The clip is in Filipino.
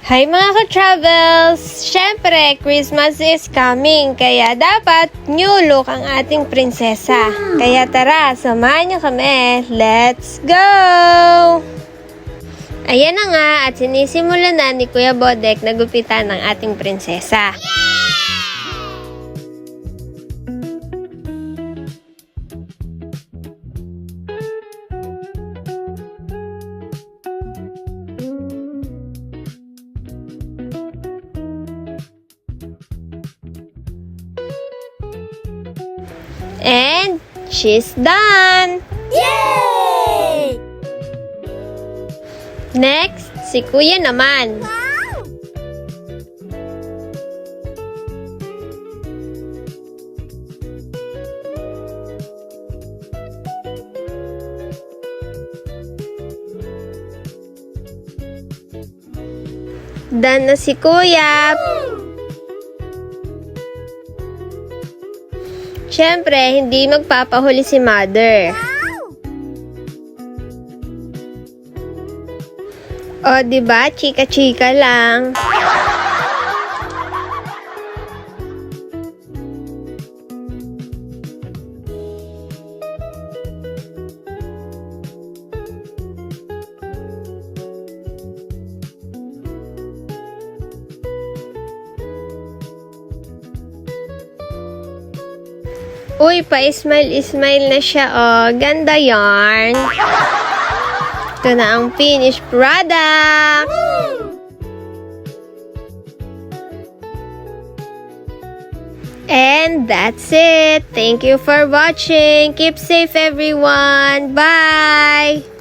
Hi mga ka-travels! Siyempre, Christmas is coming, kaya dapat new look ang ating prinsesa. Kaya tara, samahan niyo kami. Let's go! Ayan na nga at sinisimulan na ni Kuya Bodek na gupitan ng ating prinsesa. And she's done! Yay! Next, si Kuya naman. Done na si Kuya. Siyempre, hindi magpapahuli si Mother. O, diba? Chika-chika lang. Uy, pa-smile-smile na siya, oh. Ganda yarn. Ito na ang finished product. And that's it. Thank you for watching. Keep safe, everyone. Bye!